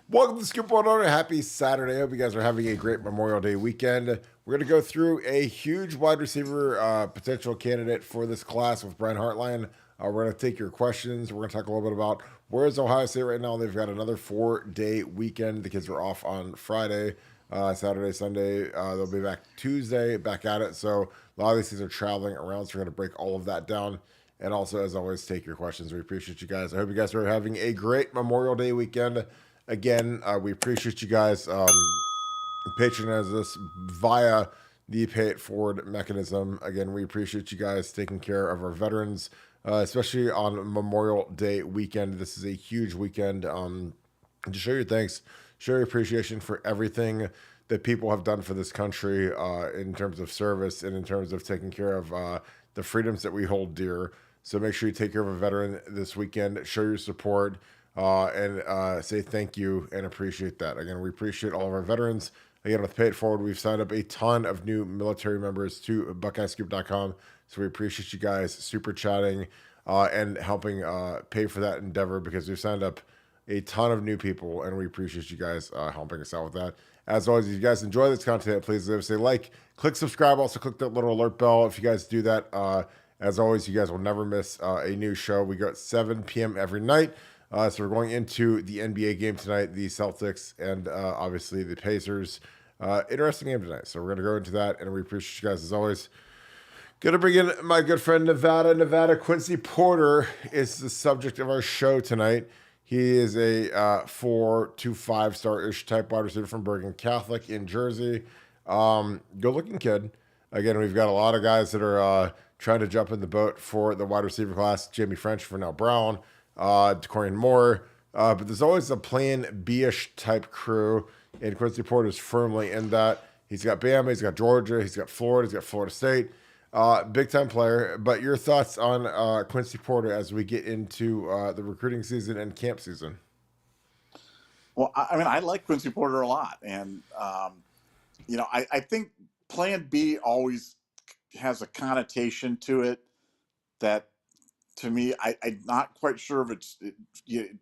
Welcome to the Scoop on Order. Happy Saturday. I hope you guys are having a great Memorial Day weekend. We're going to go through a huge wide receiver potential candidate for this class with Brian Hartline. We're going to take your questions. We're going to talk a little bit about where is Ohio State right now. They've got another 4-day weekend. The kids are off on Friday, Saturday, Sunday. They'll be back Tuesday, back at it. So a lot of these things are traveling around, so we're going to break all of that down. And also, as always, take your questions. We appreciate you guys. I hope you guys are having a great Memorial Day weekend. Again, we appreciate you guys patronizing us via the Pay It Forward mechanism. Again, we appreciate you guys taking care of our veterans, especially on Memorial Day weekend. This is a huge weekend to show your thanks, show your appreciation for everything that people have done for this country in terms of service and in terms of taking care of the freedoms that we hold dear. So make sure you take care of a veteran this weekend, show your support, and say thank you and appreciate that. Again, we appreciate all of our veterans. Again, with Pay It Forward, we've signed up a ton of new military members to BuckeyeScoop.com. So we appreciate you guys super chatting and helping pay for that endeavor, because we've signed up a ton of new people, and we appreciate you guys helping us out with that. As always, if you guys enjoy this content, please say like, click subscribe, also click that little alert bell. If you guys do that, as always, you guys will never miss a new show. We go at 7 p.m. every night. So we're going into the NBA game tonight, the Celtics and obviously the Pacers. Interesting game tonight. So we're going to go into that, and we appreciate you guys as always. Going to bring in my good friend Nevada. Quincy Porter is the subject of our show tonight. He is a 4 to 5 star-ish type wide receiver from Bergen Catholic in Jersey. Good-looking kid. Again, we've got a lot of guys that are trying to jump in the boat for the wide receiver class. Jamie French, Vernell Brown, Decorian Moore, but there's always a plan B-ish type crew, and Quincy Porter is firmly in that. He's got Bama, he's got Georgia, he's got Florida, he's got Florida State. Big time player. But your thoughts on Quincy Porter as we get into the recruiting season and camp season? Well, I like Quincy Porter a lot, and I think Plan B always has a connotation to it that, to me, I'm not quite sure if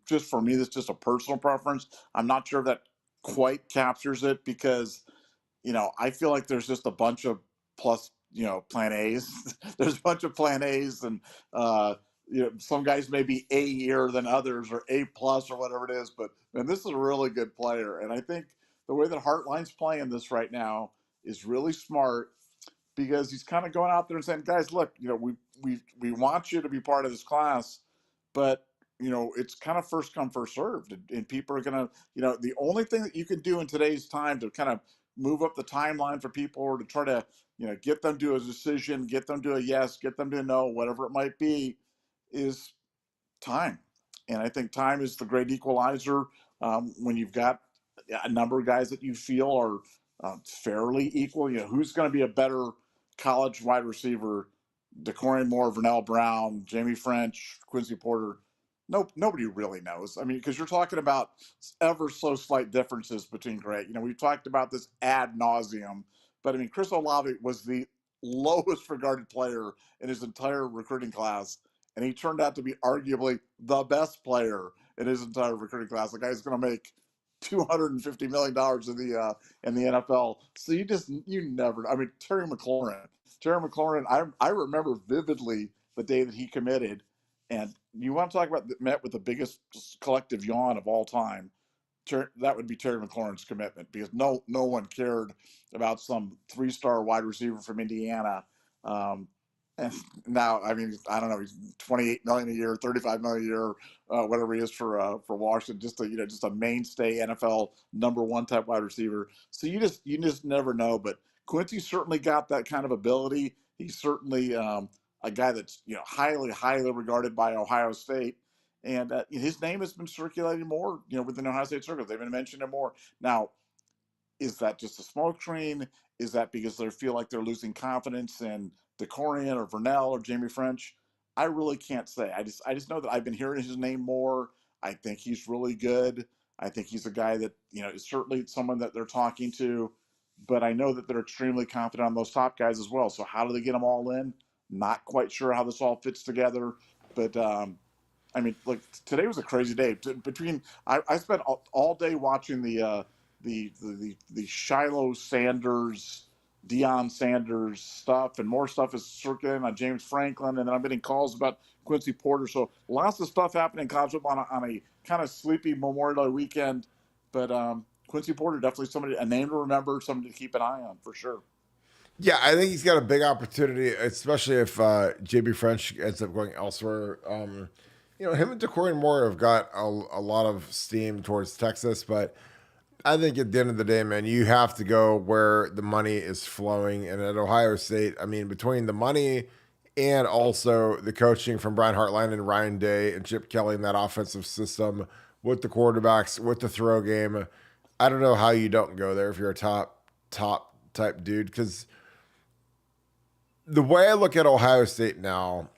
just for me, that's just a personal preference. I'm not sure that quite captures it, because I feel like there's just a bunch of plus Plan A's. There's a bunch of Plan A's, and some guys may be A year than others, or A plus, or whatever it is. But man, this is a really good player, and I think the way that Hartline's playing this right now is really smart, because he's kind of going out there and saying, guys, look, we want you to be part of this class, but it's kind of first come, first served, and people are gonna, the only thing that you can do in today's time to kind of move up the timeline for people, or to try to get them to a decision, get them to a yes, get them to a no, whatever it might be, is time. And I think time is the great equalizer when you've got a number of guys that you feel are fairly equal. Who's going to be a better college wide receiver? Decorian Moore, Vernell Brown, Jamie French, Quincy Porter. No, nobody really knows. I mean, because you're talking about ever so slight differences between great. We've talked about this ad nauseum, but I mean, Chris Olave was the lowest regarded player in his entire recruiting class, and he turned out to be arguably the best player in his entire recruiting class. The guy's going to make $250 million in the NFL. So you never. I mean, Terry McLaurin. I remember vividly the day that he committed, and you want to talk about met with the biggest collective yawn of all time. That would be Terry McLaurin's commitment, because no one cared about some 3-star wide receiver from Indiana. And now, I mean, I don't know, he's 28 million a year, 35 million a year, whatever he is for Washington. Just a mainstay NFL #1 type wide receiver. So you just never know. But Quincy certainly got that kind of ability. He's certainly a guy that's highly regarded by Ohio State, and his name has been circulating more within Ohio State circles. They've been mentioning more. Now, is that just a smokescreen? Is that because they feel like they're losing confidence in Decorian or Vernell or Jamie French? I really can't say. I just know that I've been hearing his name more. I think he's really good. I think he's a guy that is certainly someone that they're talking to, but I know that they're extremely confident on those top guys as well. So how do they get them all in? Not quite sure how this all fits together, but I mean, look, today was a crazy day. Between I spent all day watching the Shiloh Sanders, Deion Sanders stuff, and more stuff is circulating on James Franklin, and then I'm getting calls about Quincy Porter. So lots of stuff happening in college football on a kind of sleepy Memorial Day weekend. But Quincy Porter, definitely somebody, a name to remember, somebody to keep an eye on for sure. Yeah, I think he's got a big opportunity, especially if JB French ends up going elsewhere. Him and DeCorian Moore have got a lot of steam towards Texas, but I think at the end of the day, man, you have to go where the money is flowing. And at Ohio State, I mean, between the money and also the coaching from Brian Hartline and Ryan Day and Chip Kelly in that offensive system with the quarterbacks, with the throw game, I don't know how you don't go there if you're a top type dude. Because the way I look at Ohio State now,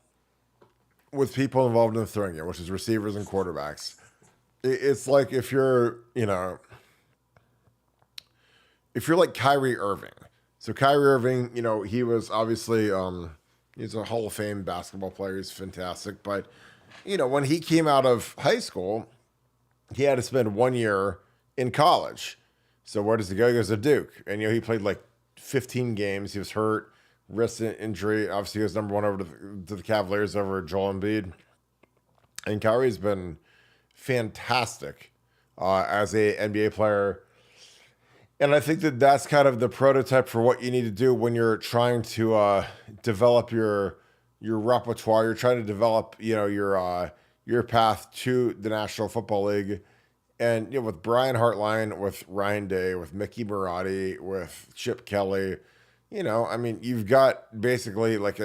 with people involved in the throwing game, which is receivers and quarterbacks, it's like if you're like Kyrie Irving. So Kyrie Irving, he was obviously he's a Hall of Fame basketball player. He's fantastic. But, when he came out of high school, he had to spend 1 year in college. So where does he go? He goes to Duke. And, he played like 15 games. He was hurt, wrist injury. Obviously, he was number one over to the Cavaliers over Joel Embiid. And Kyrie's been fantastic as a NBA player. And I think that that's kind of the prototype for what you need to do when you're trying to develop your repertoire. You're trying to develop, your path to the National Football League. And with Brian Hartline, with Ryan Day, with Mickey Marotti, with Chip Kelly, you've got basically like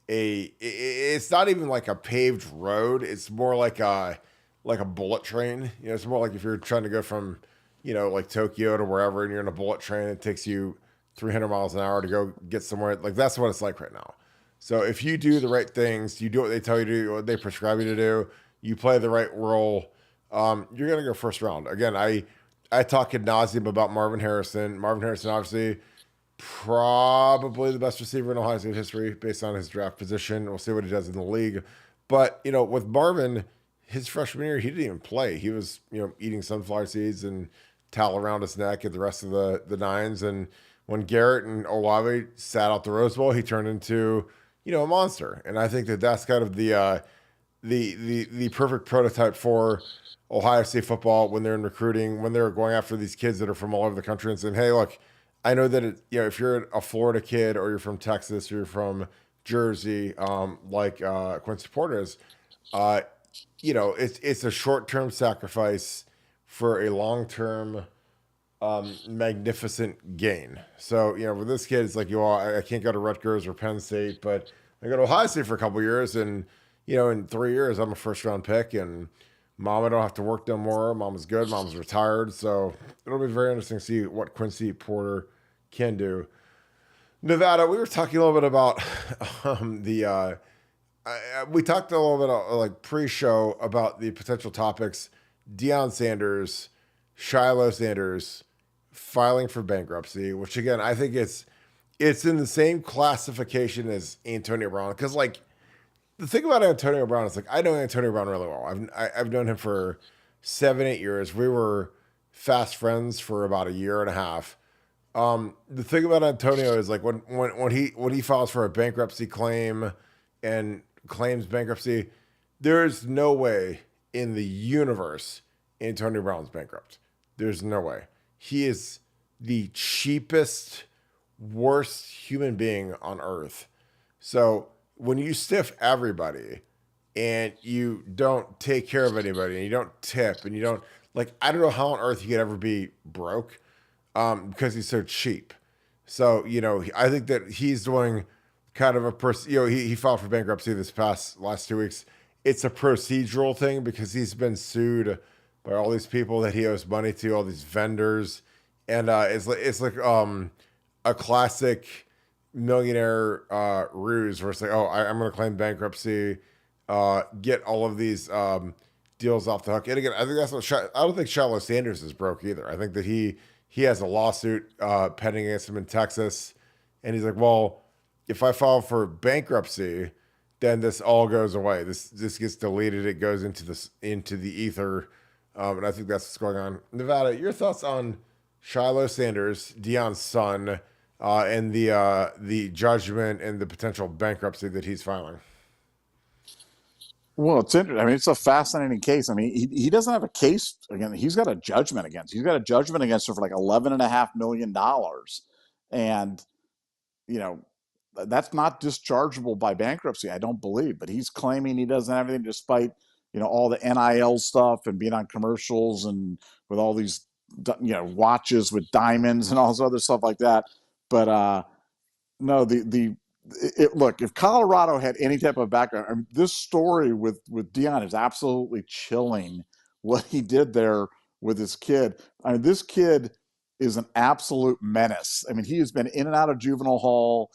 it's not even like a paved road. It's more like a bullet train. It's more like if you're trying to go from like Tokyo to wherever, and you're in a bullet train, it takes you 300 miles an hour to go get somewhere. Like, that's what it's like right now. So if you do the right things, you do what they tell you to do, what they prescribe you to do, you play the right role, you're going to go first round. Again, I talk ad nauseum about Marvin Harrison. Marvin Harrison, obviously, probably the best receiver in Ohio State history based on his draft position. We'll see what he does in the league. But, with Marvin, his freshman year, he didn't even play. He was, eating sunflower seeds and towel around his neck and the rest of the nines. And when Garrett and Olave sat out the Rose Bowl, he turned into, a monster. And I think that that's kind of the perfect prototype for Ohio State football when they're in recruiting, when they're going after these kids that are from all over the country and saying, hey, look, I know that if you're a Florida kid or you're from Texas or you're from Jersey, like Quincy Porter is, it's a short-term sacrifice for a long-term magnificent gain. So, with this kid, it's like, I can't go to Rutgers or Penn State, but I go to Ohio State for a couple years, and, in 3 years, I'm a first-round pick, and Mama don't have to work no more. Mama's good. Mama's retired. So it'll be very interesting to see what Quincy Porter can do. Nevada, we were talking a little bit about we talked a little bit like pre-show about the potential topics. Deion Sanders, Shiloh Sanders filing for bankruptcy, which again, I think it's in the same classification as Antonio Brown. Because the thing about Antonio Brown is I know Antonio Brown really well. I've known him for 7-8 years. We were fast friends for about a year and a half. The thing about Antonio is when he files for a bankruptcy claim and claims bankruptcy, there's no way in the universe Antonio Brown's bankrupt. There's no way. He is the cheapest, worst human being on earth. So when you stiff everybody and you don't take care of anybody and you don't tip and you don't, I don't know how on earth he could ever be broke because he's so cheap. So, I think that he's doing kind of a he filed for bankruptcy last 2 weeks. It's a procedural thing because he's been sued by all these people that he owes money to, all these vendors. And it's like a classic millionaire ruse where it's like, I'm going to claim bankruptcy, get all of these deals off the hook. And again, I think I don't think Shiloh Sanders is broke either. I think that he has a lawsuit pending against him in Texas. And he's like, well, if I file for bankruptcy, then this all goes away. This gets deleted. It goes into the ether, and I think that's what's going on. Nevada, your thoughts on Shiloh Sanders, Deion's son, and the judgment and the potential bankruptcy that he's filing? Well, it's interesting. I mean, it's a fascinating case. I mean, he doesn't have a case again. He's got a judgment against. He's got a judgment against him for like $11.5 million, and you know that's not dischargeable by bankruptcy. I don't believe, but he's claiming he doesn't have anything, despite all the NIL stuff and being on commercials and with all these watches with diamonds and all this other stuff like that. But no, look, if Colorado had any type of background, I mean, this story with Deion is absolutely chilling. What he did there with his kid. I mean, this kid is an absolute menace. I mean, he has been in and out of juvenile hall.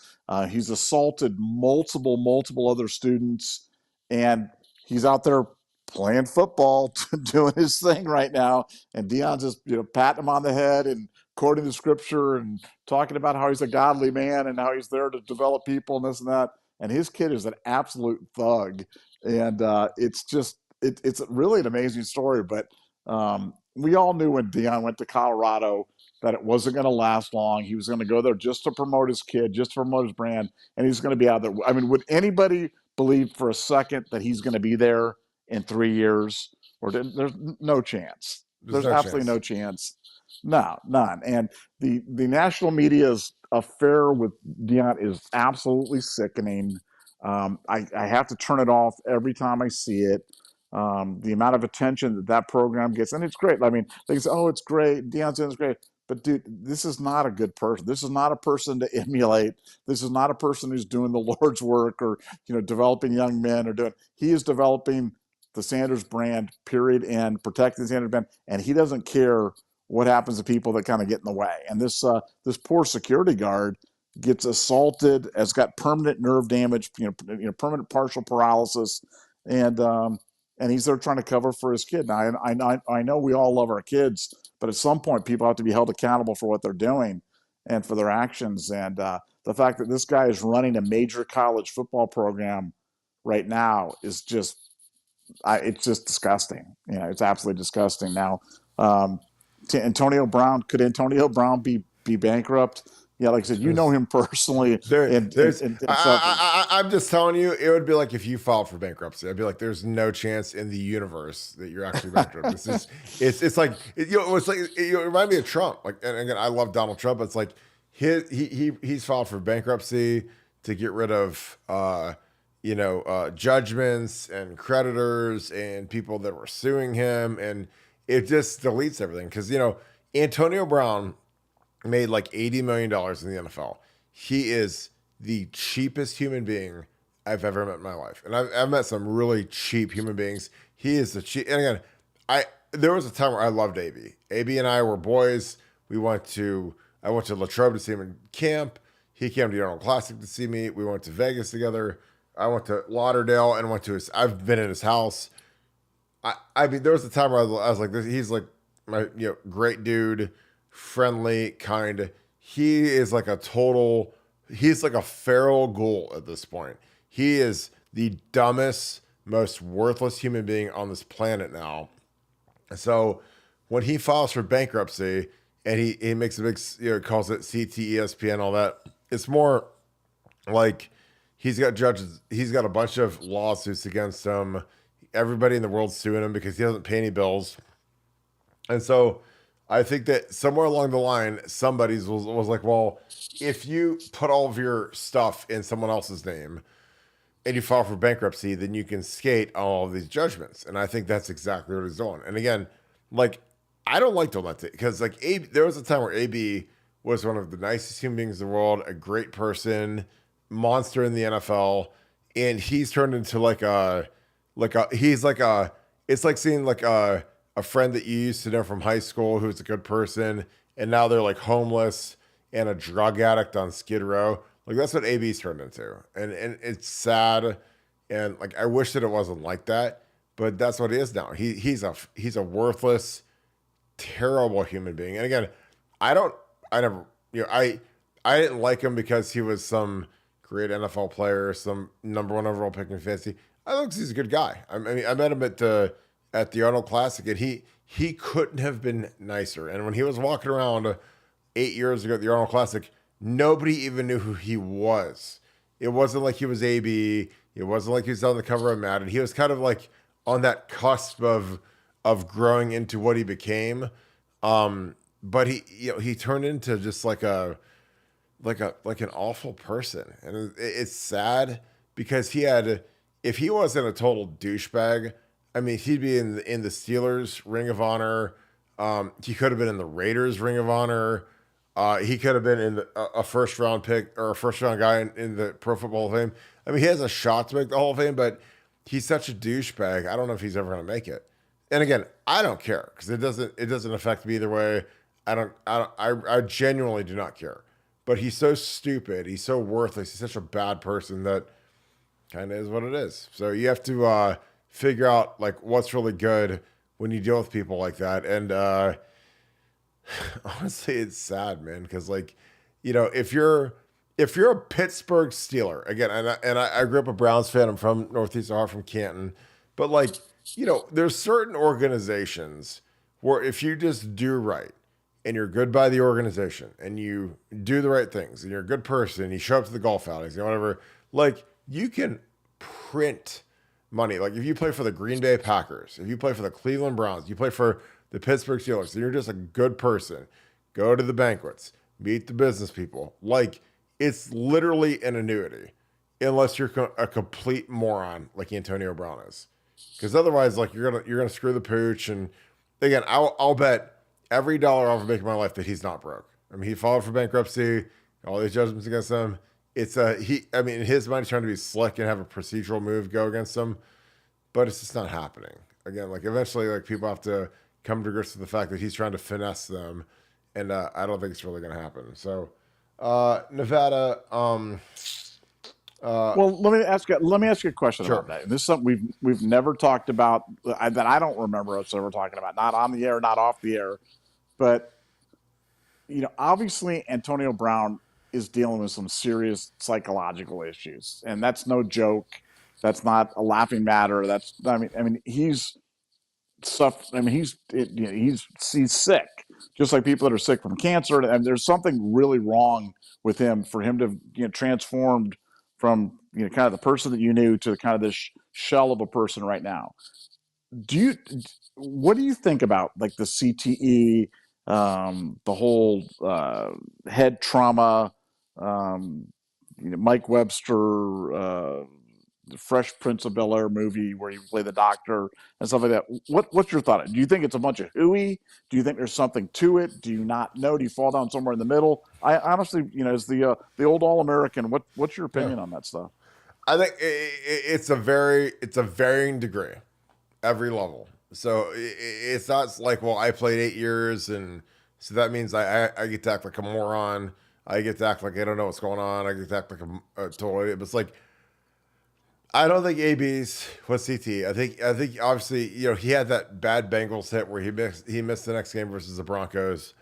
He's assaulted multiple other students, and he's out there playing football, doing his thing right now. And Deion's just patting him on the head and quoting the scripture and talking about how he's a godly man and how he's there to develop people and this and that. And his kid is an absolute thug, and it's really an amazing story. But we all knew when Deion went to Colorado that it wasn't going to last long. He was going to go there just to promote his kid, just to promote his brand, and he's going to be out there. I mean, would anybody believe for a second that he's going to be there in 3 years? Or there's no chance. There's absolutely no chance. No, none. And the national media's affair with Deion is absolutely sickening. I have to turn it off every time I see it. The amount of attention that program gets, and it's great. I mean, they say, "Oh, it's great. Deion's doing great." But dude, this is not a good person. This is not a person to emulate. This is not a person who's doing the Lord's work or developing young men or doing. He is developing the Sanders brand, period, and protecting the Sanders brand, and he doesn't care what happens to people that kind of get in the way. And this poor security guard gets assaulted, has got permanent nerve damage, permanent partial paralysis, and he's there trying to cover for his kid. Now, I know we all love our kids, but at some point, people have to be held accountable for what they're doing and for their actions. And the fact that this guy is running a major college football program right now is it's just disgusting. It's absolutely disgusting. Now, Antonio Brown, could Antonio Brown be bankrupt? Yeah, like I said, know him personally. I'm just telling you, it would be like if you filed for bankruptcy. I'd be like, there's no chance in the universe that you're actually bankrupt. It's like it reminds me of Trump. Like, and again, I love Donald Trump, but it's like he's filed for bankruptcy to get rid of judgments and creditors and people that were suing him, and it just deletes everything because Antonio Brown made like $80 million in the NFL. He is the cheapest human being I've ever met in my life. And I've met some really cheap human beings. He is the cheap. And again, there was a time where I loved AB. AB and I were boys. I went to Latrobe to see him in camp. He came to the Arnold Classic to see me. We went to Vegas together. I went to Lauderdale and I've been in his house. I mean, there was a time where I was like, he's like my, great dude, friendly, kind. He is like he's like a feral ghoul at this point. He is the dumbest, most worthless human being on this planet now. So when he files for bankruptcy and he makes a big, calls it CTESPN, all that, it's more like he's got judges, he's got a bunch of lawsuits against him. Everybody in the world's suing him because he doesn't pay any bills. And so I think that somewhere along the line, somebody's was like, well, if you put all of your stuff in someone else's name and you file for bankruptcy, then you can skate all of these judgments. And I think that's exactly what he's doing. And again, like, I don't like to let it, because like there was a time where AB was one of the nicest human beings in the world, a great person, monster in the NFL, and he's turned into it's like seeing like a friend that you used to know from high school who's a good person, and now they're like homeless and a drug addict on Skid Row. Like, that's what AB's turned into. And it's sad. And like, I wish that it wasn't like that, but that's what he is now. He's a worthless, terrible human being. And again, I didn't like him because he was some great NFL player, some number one overall pick in fantasy. I think he's a good guy. I mean, I met him at the Arnold Classic, and he couldn't have been nicer. And when he was walking around 8 years ago at the Arnold Classic, nobody even knew who he was. It wasn't like he was AB. It wasn't like he was on the cover of Madden. He was kind of like on that cusp of growing into what he became. But he turned into just like an awful person, and it's sad because if he wasn't a total douchebag, I mean, he'd be in the Steelers Ring of Honor. He could have been in the Raiders Ring of Honor. He could have been in a first round pick or a first round guy in the Pro Football Hall of Fame. I mean, he has a shot to make the Hall of Fame, but he's such a douchebag. I don't know if he's ever going to make it. And again, I don't care because it doesn't affect me either way. I genuinely do not care. But he's so stupid. He's so worthless. He's such a bad person that kind of is what it is. So you have to figure out like what's really good when you deal with people like that. And honestly, it's sad, man, because like, if you're a Pittsburgh Steeler, again, and I grew up a Browns fan. I'm from Northeast Ohio, from Canton, but like, there's certain organizations where if you just do right and you're good by the organization and you do the right things and you're a good person, you show up to the golf outings, whatever, like you can print money. Like if you play for the Green Bay Packers, if you play for the Cleveland Browns, you play for the Pittsburgh Steelers, and you're just a good person, go to the banquets, meet the business people. Like it's literally an annuity unless you're a complete moron like Antonio Brown is. Because otherwise, like you're gonna screw the pooch. And again, I'll bet every dollar I'll ever make in my life that he's not broke. I mean, he filed for bankruptcy, all these judgments against him. It's I mean, in his mind, he's trying to be slick and have a procedural move go against him, but it's just not happening. Again, like eventually, like people have to come to grips with the fact that he's trying to finesse them, and I don't think it's really going to happen. So, Nevada. Well, let me ask you a question Sure. about that. This is something we've never talked about that I don't remember us ever talking about. Not on the air, not off the air, but obviously Antonio Brown is dealing with some serious psychological issues, and that's no joke. That's not a laughing matter. I mean he's he's sick, just like people that are sick from cancer. And there's something really wrong with him for him to transformed from kind of the person that you knew to kind of this shell of a person right now. What do you think about like the CTE, the whole head trauma, Mike Webster, the Fresh Prince of Bel-Air movie where you play the doctor and stuff like that? What's your thought? Do you think it's a bunch of hooey? Do you think there's something to it? Do you not know? Do you fall down somewhere in the middle? I honestly, as the old All-American, what's your opinion on that stuff? I think it's a varying degree, every level. So it's not like, well, I played 8 years, and so that means I get to act like a moron. I get to act like I don't know what's going on. I get to act like a total idiot. But it's like, I don't think AB's was CT. I think obviously, he had that bad Bengals hit where he missed the next game versus the Broncos.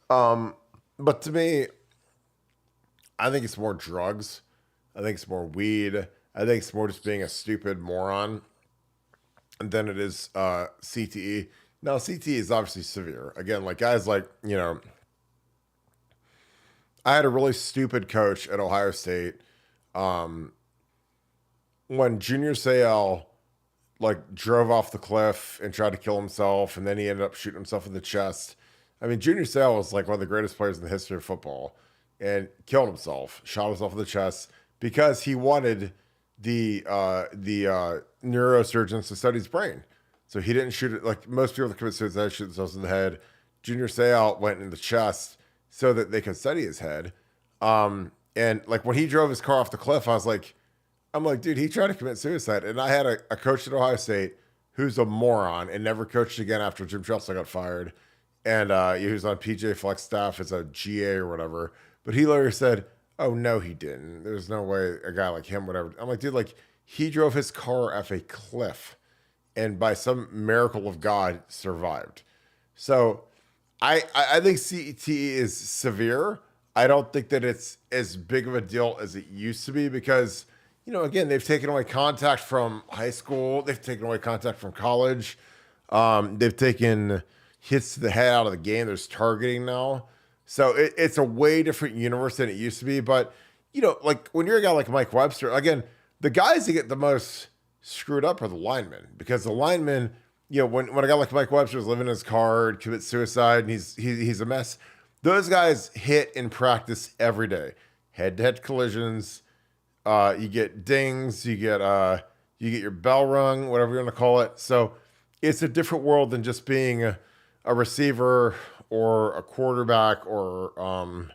But to me, I think it's more drugs. I think it's more weed. I think it's more just being a stupid moron than it is CTE. Now, CTE is obviously severe. Again, like guys like, I had a really stupid coach at Ohio State. When Junior Seau like drove off the cliff and tried to kill himself, and then he ended up shooting himself in the chest. I mean, Junior Seau was like one of the greatest players in the history of football, and killed himself, shot himself in the chest because he wanted the neurosurgeons to study his brain. So he didn't shoot it like most people that commit suicide shoot themselves in the head. Junior Seau went in the chest so that they could study his head. And like when he drove his car off the cliff, I'm like, dude, he tried to commit suicide. And I had a coach at Ohio State who's a moron and never coached again after Jim Tressel got fired. And he was on PJ Fleck's staff as a GA or whatever. But he literally said, oh, no, he didn't. There's no way a guy like him would ever. I'm like, dude, like he drove his car off a cliff and by some miracle of God survived. So I think CTE is severe. I don't think that it's as big of a deal as it used to be because, again, they've taken away contact from high school, they've taken away contact from college, they've taken hits to the head out of the game. There's targeting now, so it's a way different universe than it used to be. But like when you're a guy like Mike Webster, again, the guys that get the most screwed up are the linemen because the linemen, when a guy like Mike Webster is living in his car and commits suicide and he's a mess, those guys hit in practice every day, head-to-head collisions. You get dings, you get your bell rung, whatever you want to call it. So it's a different world than just being a receiver or a quarterback or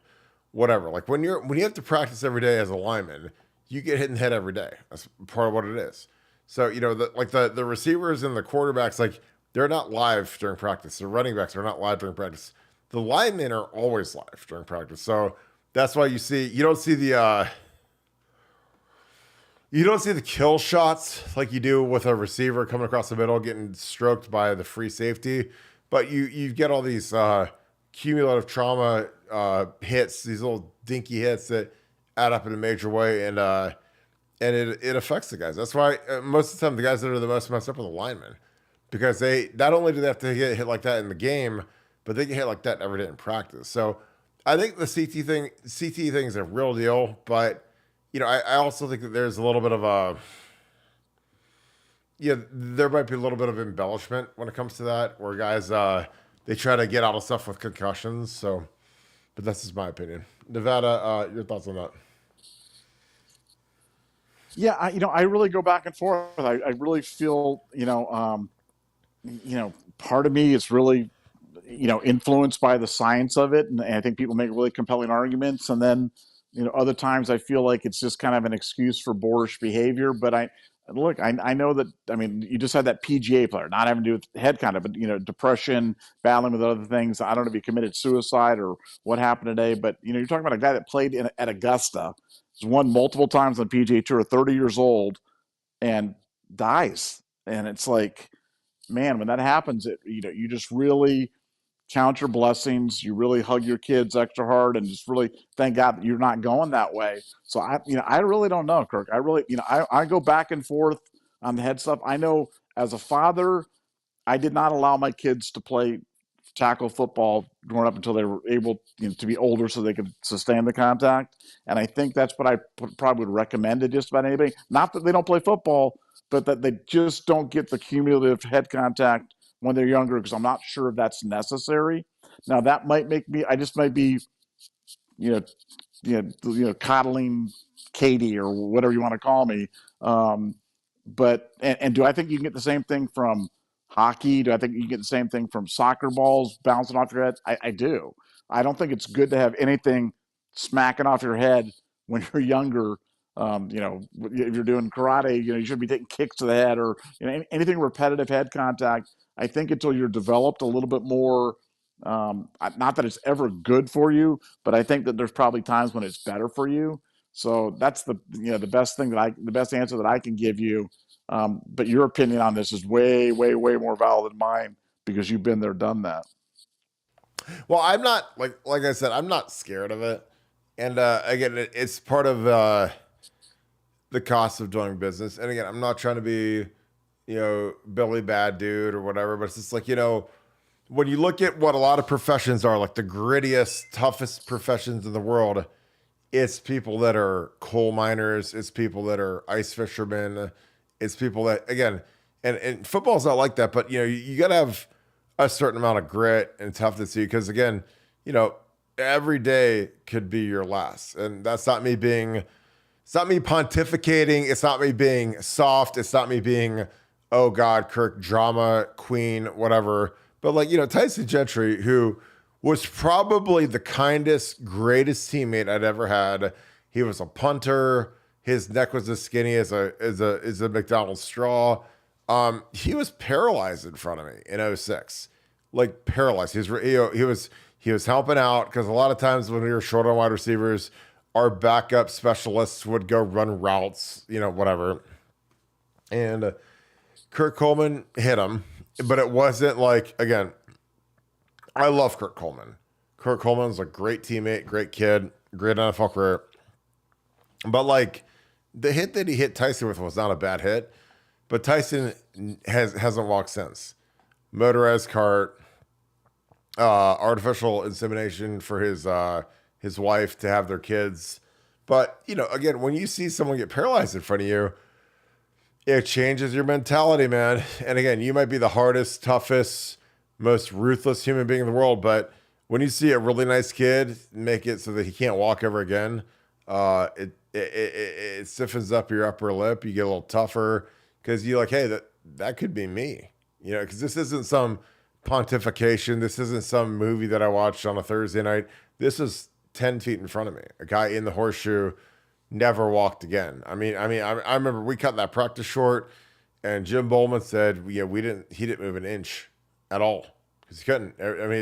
whatever. Like when you have to practice every day as a lineman, you get hit in the head every day. That's part of what it is. So the receivers and the quarterbacks, like they're not live during practice. The running backs are not live during practice. The linemen are always live during practice. So that's why you don't see the kill shots like you do with a receiver coming across the middle getting stroked by the free safety, but you get all these cumulative trauma hits, these little dinky hits that add up in a major way, and it affects the guys. That's why most of the time the guys that are the most messed up are the linemen, because they not only do they have to get hit like that in the game, but they get hit like that every day in practice. So I think the CT thing is a real deal, but I also think that there's a little bit of there might be a little bit of embellishment when it comes to that, where guys they try to get out of stuff with concussions. So, but that's just my opinion. Nevada, your thoughts on that? Yeah, I really go back and forth. I really feel, part of me is really, influenced by the science of it, and I think people make really compelling arguments. And then, other times I feel like it's just kind of an excuse for boorish behavior. But I know that. I mean, you just had that PGA player, not having to do with head kind of, but depression, battling with other things. I don't know if he committed suicide or what happened today, but you're talking about a guy that played at Augusta, has won multiple times on the PGA Tour, 30 years old, and dies. And it's like, man, when that happens, you just really count your blessings. You really hug your kids extra hard and just really thank God that you're not going that way. So I really don't know, Kirk. I really, I go back and forth on the head stuff. I know as a father, I did not allow my kids to play tackle football growing up until they were able to be older so they could sustain the contact. And I think that's what I probably would recommend to just about anybody. Not that they don't play football, but that they just don't get the cumulative head contact when they're younger, because I'm not sure if that's necessary. Now that might make me, I just might be, you know, coddling Katie or whatever you want to call me. But do I think you can get the same thing from hockey? Do I think you can get the same thing from soccer balls bouncing off your head? I do. I don't think it's good to have anything smacking off your head when you're younger. If you're doing karate, you should be taking kicks to the head or anything repetitive head contact. I think until you're developed a little bit more, not that it's ever good for you, but I think that there's probably times when it's better for you. So that's the best answer that I can give you. But your opinion on this is way, way, way more valid than mine because you've been there, done that. Well, I'm not like I said, I'm not scared of it, and again, it's part of the cost of doing business. And again, I'm not trying to be, Billy Bad Dude or whatever, but it's just like when you look at what a lot of professions are, like the grittiest, toughest professions in the world, it's people that are coal miners, it's people that are ice fishermen, it's people that, again, and football's not like that, but you got to have a certain amount of grit and toughness to you, because again, every day could be your last. And that's not me being, it's not me pontificating, it's not me being soft, it's not me being, oh God, Kirk, drama queen, whatever. But Tyson Gentry, who was probably the kindest, greatest teammate I'd ever had. He was a punter. His neck was as skinny as a McDonald's straw. He was paralyzed in front of me in '06, like paralyzed. He was helping out, because a lot of times when we were short on wide receivers, our backup specialists would go run routes, whatever. And Kurt Coleman hit him, but it wasn't like, again, I love Kurt Coleman. Kurt Coleman's a great teammate, great kid, great NFL career. But like the hit that he hit Tyson with was not a bad hit, but Tyson hasn't walked since. Motorized cart, artificial insemination for his wife to have their kids. But again, when you see someone get paralyzed in front of you, it changes your mentality, man. And again, you might be the hardest, toughest, most ruthless human being in the world, but when you see a really nice kid make it so that he can't walk ever again, it stiffens up your upper lip. You get a little tougher because you're like, hey, that could be me, because this isn't some pontification. This isn't some movie that I watched on a Thursday night. This is 10 feet in front of me. A guy in the horseshoe never walked again. I remember we cut that practice short, and Jim Bowman said, he didn't move an inch at all because he couldn't.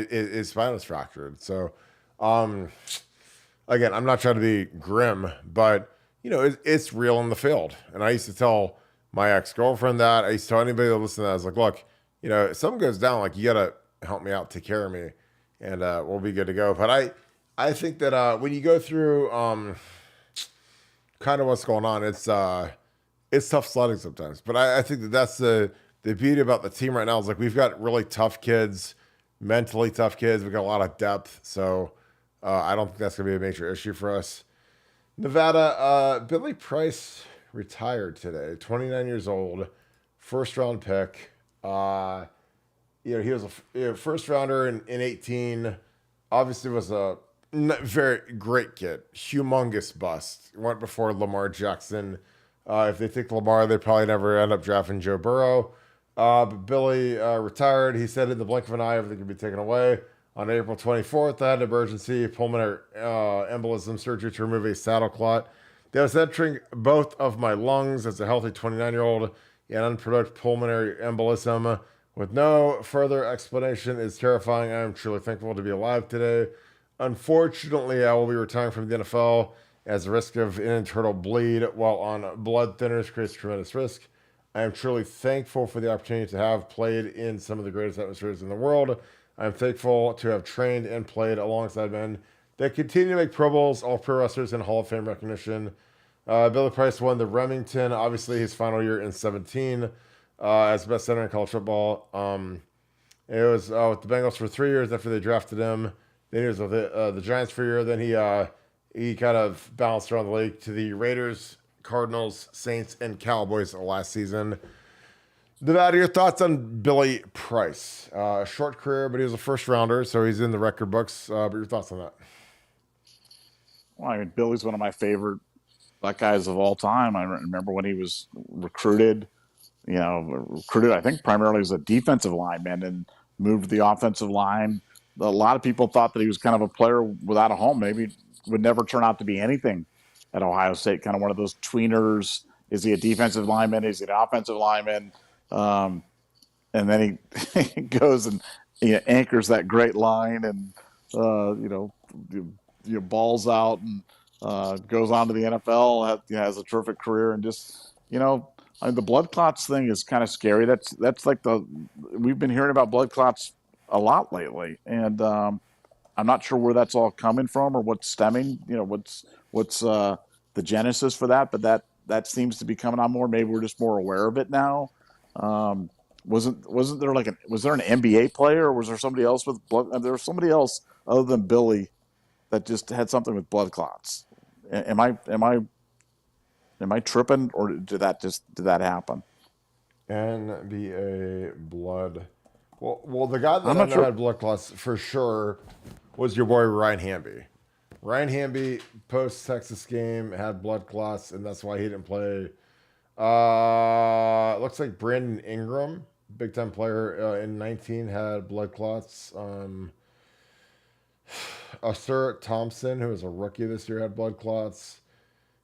His spine was fractured. So, again, I'm not trying to be grim, but it's real in the field. And I used to tell my ex-girlfriend that. I used to tell anybody that listened to that. I was like, look, if something goes down, like, you gotta help me out, take care of me, and we'll be good to go. But I think that when you go through kind of what's going on, it's tough sledding sometimes. But I think that's the beauty about the team right now is like we've got really tough kids, mentally tough kids. We've got a lot of depth, so I don't think that's gonna be a major issue for us. Nevada, Billy Price retired today, 29 years old, first round pick. He was a first rounder in 18. Obviously was a very great kid, humongous bust. Went before Lamar Jackson. If they take Lamar, they probably never end up drafting Joe Burrow. But Billy retired. He said in the blink of an eye, everything could be taken away. On April 24th, I had emergency pulmonary embolism surgery to remove a saddle clot that was entering both of my lungs as a healthy 29-year-old. And unprovoked pulmonary embolism with no further explanation is terrifying. I am truly thankful to be alive today. Unfortunately, I will be retiring from the NFL as the risk of an internal bleed while on blood thinners creates tremendous risk. I am truly thankful for the opportunity to have played in some of the greatest atmospheres in the world. I am thankful to have trained and played alongside men that continue to make Pro Bowls, all pro wrestlers, and Hall of Fame recognition. Billy Price won the Remington, obviously his final year in 17 as best center in college football. It was with the Bengals for 3 years after they drafted him. Then he was with the Giants for a year. Then he kind of bounced around the league to the Raiders, Cardinals, Saints, and Cowboys last season. Nevada, your thoughts on Billy Price? Short career, but he was a first rounder, so he's in the record books. But your thoughts on that? Well, Billy's one of my favorite Buckeyes of all time. I remember when he was recruited, I think primarily as a defensive lineman and moved to the offensive line. A lot of people thought that he was kind of a player without a home, maybe would never turn out to be anything at Ohio State, kind of one of those tweeners. Is he a defensive lineman? Is he an offensive lineman? And then he goes and anchors that great line and, balls out and goes on to the NFL, has a terrific career, and just, the blood clots thing is kind of scary. That's like we've been hearing about blood clots a lot lately, and I'm not sure where that's all coming from or what's stemming. What's the genesis for that, but that seems to be coming on more. Maybe we're just more aware of it now. Wasn't there was there an NBA player or was there somebody else with blood? There was somebody else other than Billy that just had something with blood clots. Am I tripping, or did that happen? NBA blood. Well, the guy that I know had blood clots for sure was your boy Ryan Hamby. Ryan Hamby post Texas game had blood clots, and that's why he didn't play. Looks like Brandon Ingram, big time player in 19, had blood clots. Sir Thompson, who was a rookie this year, had blood clots.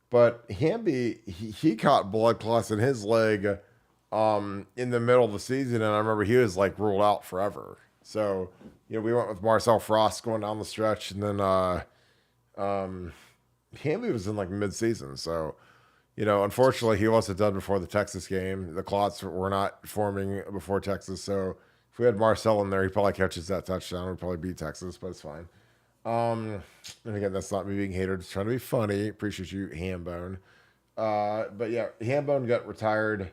But Hamby, he caught blood clots in his leg in the middle of the season, and I remember he was like ruled out forever. So, we went with Marcel Frost going down the stretch, and then Hamby was in like mid-season. So, unfortunately, he wasn't done before the Texas game. The clots were not forming before Texas. So if we had Marcel in there, he probably catches that touchdown. We'd probably beat Texas, but it's fine. And again, that's not me being hater, just trying to be funny. Appreciate you, Hambone. But yeah, Hambone got retired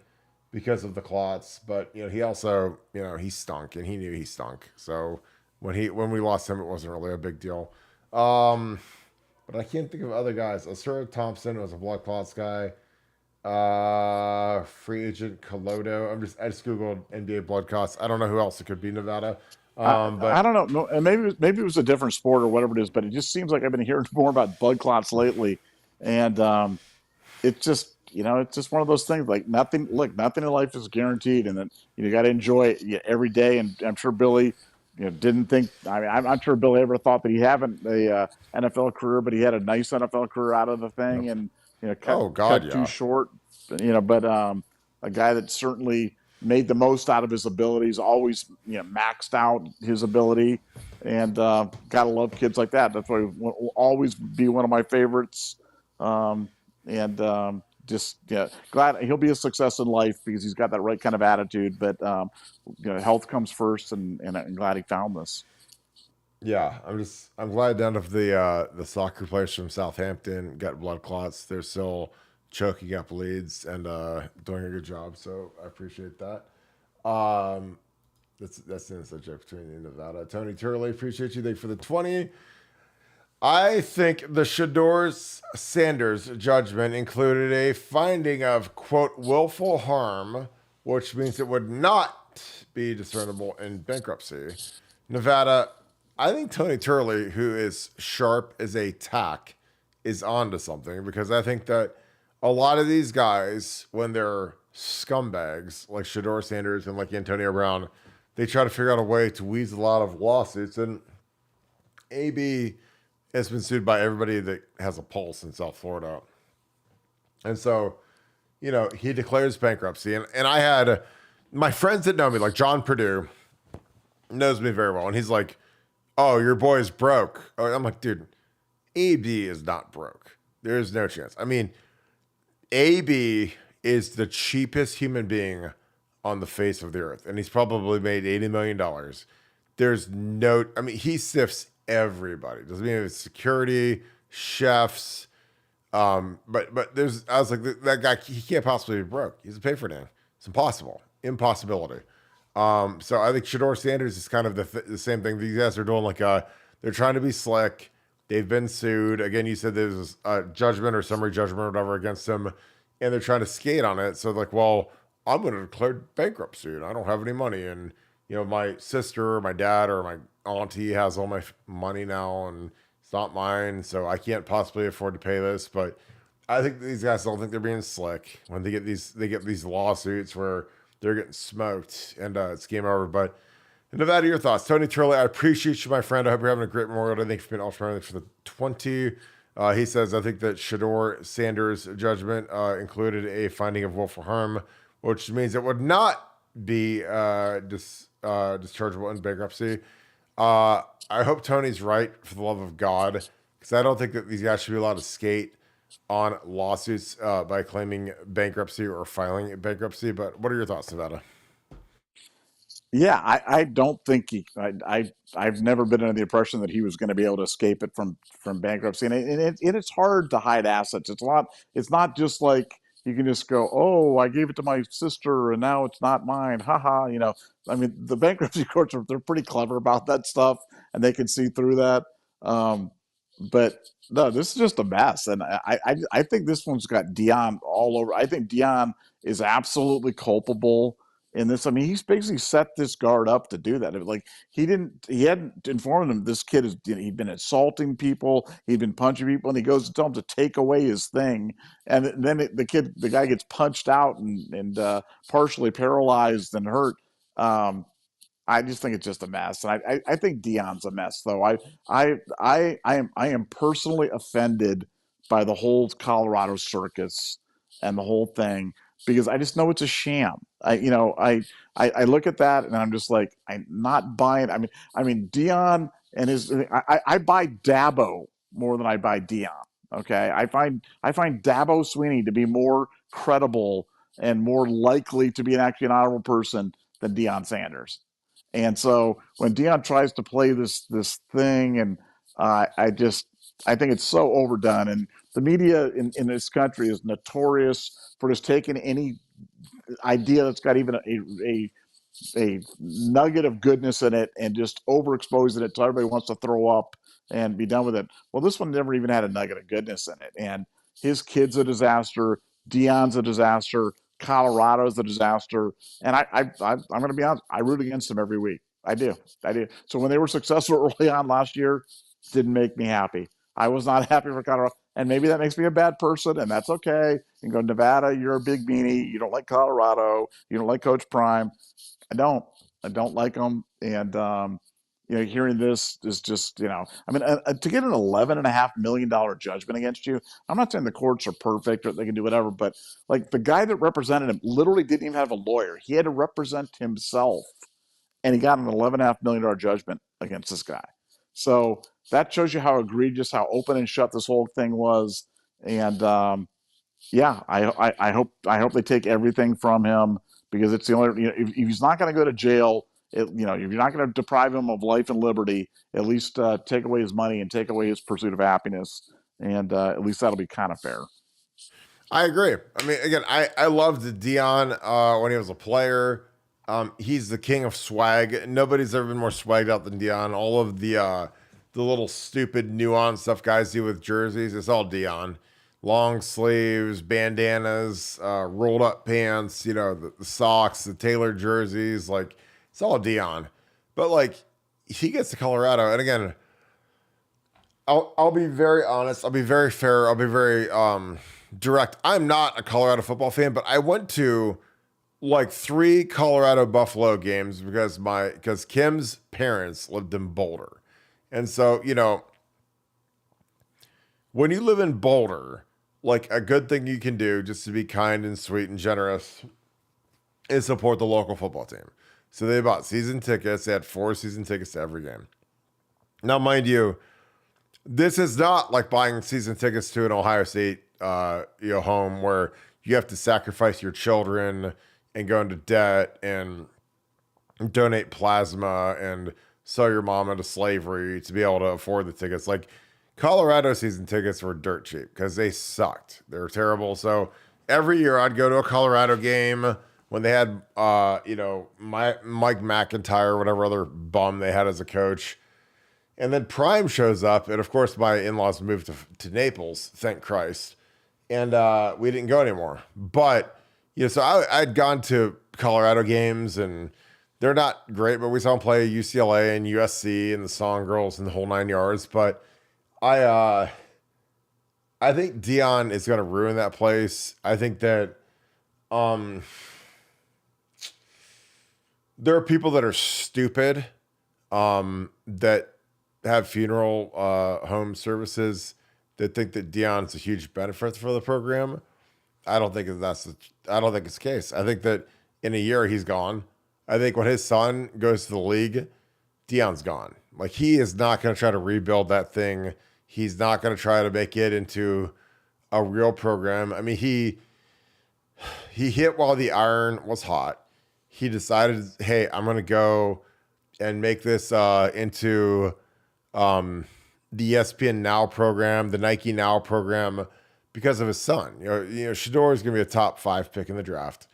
because of the clots, but he also, he stunk and he knew he stunk. So when we lost him, it wasn't really a big deal. Um, but I can't think of other guys. Asura Thompson was a blood clots guy. Free agent Colodo. I just googled NBA blood clots. I don't know who else it could be. Nevada. I But don't know. No, and maybe it was a different sport or whatever it is, but it just seems like I've been hearing more about blood clots lately, and it's just it's just one of those things. Like nothing. Look, nothing in life is guaranteed, and then you got to enjoy it every day. And I'm sure Billy, didn't think. I mean, I'm not sure Billy ever thought that he had a NFL career, but he had a nice NFL career out of the thing, and cut oh god, too yeah. short. But a guy that certainly made the most out of his abilities, always maxed out his ability, and gotta love kids like that. That's why he will always be one of my favorites. And just glad he'll be a success in life because he's got that right kind of attitude. But health comes first, and I'm glad he found this. Yeah, I'm glad none of the soccer players from Southampton got blood clots. They're still choking up leads and doing a good job. So I appreciate that. Um, that's an inside joke between you and Nevada. Tony Turley, appreciate you. Thank you for the 20. I think the Shador's Sanders judgment included a finding of quote willful harm, which means it would not be discernible in bankruptcy. Nevada, I think Tony Turley, who is sharp as a tack, is onto something because I think that a lot of these guys, when they're scumbags like Shador Sanders and like Antonio Brown, they try to figure out a way to weasel a lot of lawsuits. And AB has been sued by everybody that has a pulse in South Florida. And so, he declares bankruptcy. And I had my friends that know me, like John Purdue, knows me very well. And he's like, oh, your boy's broke. I'm like, dude, AB is not broke. There's no chance. I mean, AB is the cheapest human being on the face of the earth. And he's probably made $80 million. There's no, I mean, he sifts everybody. Doesn't mean it's security, chefs. But I was like, that guy, he can't possibly be broke. He's a pay for name. It's impossible. Impossibility. So I think Shador Sanders is kind of the same thing. These guys are doing they're trying to be slick. They've been sued. Again, you said there was a judgment or summary judgment or whatever against them, and they're trying to skate on it. So like, well, I'm going to declare bankruptcy and I don't have any money. And, my sister or my dad or my auntie has all my money now and it's not mine. So I can't possibly afford to pay this. But I think these guys don't think they're being slick when they get these lawsuits where they're getting smoked and it's game over. But Nevada, your thoughts. Tony Turley, I appreciate you, my friend. I hope you're having a great Memorial Day. Thank you for being ultra for the 20. He says, I think that Shador Sanders' judgment included a finding of willful harm, which means it would not be dischargeable in bankruptcy. I hope Tony's right, for the love of God, because I don't think that these guys should be allowed to skate on lawsuits by claiming bankruptcy or filing bankruptcy. But what are your thoughts, Nevada? Yeah, I don't think I've never been under the impression that he was going to be able to escape it from bankruptcy, and it's hard to hide assets. It's not just like you can just go, oh, I gave it to my sister and now it's not mine, haha. I mean, the bankruptcy courts they're pretty clever about that stuff, and they can see through that. Um, but no, this is just a mess, and I think this one's got Dion all over. I think Dion is absolutely culpable in this. I mean, he's basically set this guard up to do that. Like he hadn't informed him this kid he'd been assaulting people, he'd been punching people, and he goes to tell him to take away his thing, and then the guy gets punched out and partially paralyzed and hurt. I just think it's just a mess, and I think Dion's a mess, though. I am personally offended by the whole Colorado circus and the whole thing because I just know it's a sham. I look at that and I'm just like I'm not buying. I mean Dion and his. I buy Dabo more than I buy Dion. Okay, I find Dabo Sweeney to be more credible and more likely to be actually an honorable person than Deion Sanders. And so when Dion tries to play this thing, and I think it's so overdone, and the media in this country is notorious for just taking any idea that's got even a nugget of goodness in it and just overexposing it till everybody wants to throw up and be done with it. Well, this one never even had a nugget of goodness in it, and his kid's a disaster. Dion's a disaster. Colorado's a disaster, and I'm going to be honest. I root against them every week. I do. So when they were successful early on last year, didn't make me happy. I was not happy for Colorado, and maybe that makes me a bad person, and that's okay. You go Nevada, you're a big meanie. You don't like Colorado. You don't like Coach Prime. I don't. I don't like them. And, hearing this is just, I mean, to get an $11.5 million judgment against you, I'm not saying the courts are perfect or they can do whatever, but like the guy that represented him literally didn't even have a lawyer. He had to represent himself, and he got an $11.5 million judgment against this guy. So that shows you how egregious, how open and shut this whole thing was. And, yeah, I hope they take everything from him, because it's the only, if he's not going to go to jail, if you're not going to deprive him of life and liberty, at least take away his money and take away his pursuit of happiness, and at least that'll be kind of fair. I agree. I mean, again, I loved Dion when he was a player. He's the king of swag. Nobody's ever been more swagged out than Dion. All of the little stupid nuance stuff guys do with jerseys, it's all Dion. Long sleeves, bandanas, rolled up pants, the socks, the tailored jerseys, like it's all Dion. But like he gets to Colorado, and again, I'll be very honest, I'll be very fair, I'll be very direct. I'm not a Colorado football fan, but I went to like 3 Colorado Buffalo games because Kim's parents lived in Boulder. And so, when you live in Boulder, like a good thing you can do just to be kind and sweet and generous is support the local football team. So they bought season tickets. They had 4 season tickets to every game. Now, mind you, this is not like buying season tickets to an Ohio State home where you have to sacrifice your children and go into debt and donate plasma and sell your mom into slavery to be able to afford the tickets. Like Colorado season tickets were dirt cheap because they sucked. They were terrible. So every year I'd go to a Colorado game when they had, Mike McIntyre, or whatever other bum they had as a coach. And then Prime shows up. And of course, my in-laws moved to Naples, thank Christ. And we didn't go anymore. But, so I'd gone to Colorado games, and they're not great, but we saw them play UCLA and USC and the Song Girls and the whole 9 yards. But I think Dion is going to ruin that place. I think that there are people that are stupid that have funeral home services that think that Dion's a huge benefit for the program. I don't think it's the case. I think that in a year he's gone. I think when his son goes to the league, Dion's gone. Like, he is not going to try to rebuild that thing. He's not going to try to make it into a real program. I mean, he hit while the iron was hot. He decided, hey, I'm going to go and make this into the ESPN Now program, the Nike Now program, because of his son. Shador is going to be a top 5 pick in the draft.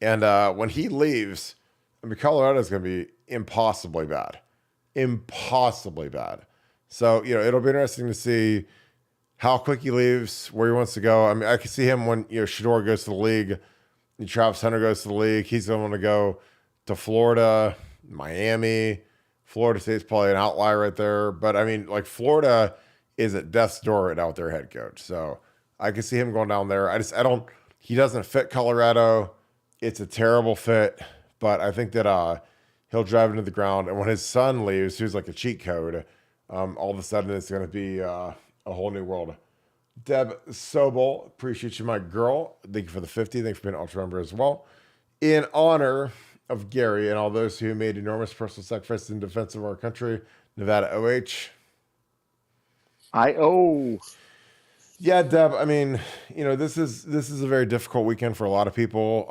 And when he leaves, I mean, Colorado is going to be impossibly bad. Impossibly bad. So, it'll be interesting to see how quick he leaves, where he wants to go. I mean, I can see him when, Shador goes to the league, and Travis Hunter goes to the league. He's going to want to go to Florida, Miami. Florida State's probably an outlier right there. But, I mean, like, Florida is at death's door without their head coach. So, I can see him going down there. He doesn't fit Colorado. It's a terrible fit. But I think that he'll drive into the ground. And when his son leaves, who's like a cheat code, all of a sudden it's going to be a whole new world. Deb Sobel, appreciate you, my girl. Thank you for the 50. Thanks for being an ultra member as well. In honor of Gary and all those who made enormous personal sacrifices in defense of our country, Nevada OH. Yeah, Deb, I mean, this is a very difficult weekend for a lot of people.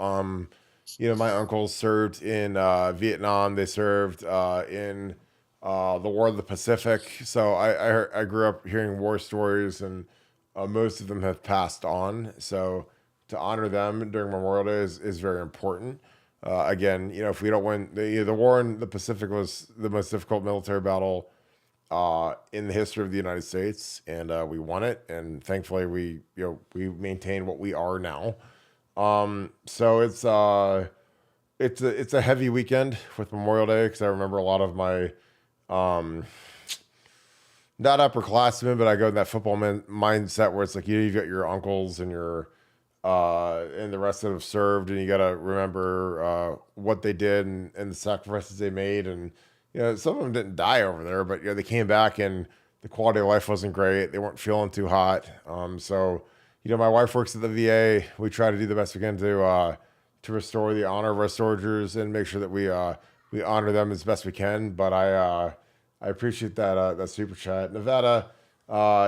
My uncles served in Vietnam. They served in the War of the Pacific. So I grew up hearing war stories, and most of them have passed on. So to honor them during Memorial Day is very important. Again, if we don't win, the war in the Pacific was the most difficult military battle in the history of the United States, and we won it. And thankfully, we maintain what we are now. So it's a heavy weekend with Memorial Day because I remember a lot of my um, not upperclassmen, but I go in that football mindset where it's like you've got your uncles and your and the rest that have served, and you got to remember what they did and the sacrifices they made, and some of them didn't die over there, but they came back and the quality of life wasn't great. They weren't feeling too hot. So my wife works at the VA. We try to do the best we can to restore the honor of our soldiers and make sure that we honor them as best we can. But I appreciate that super chat. Nevada,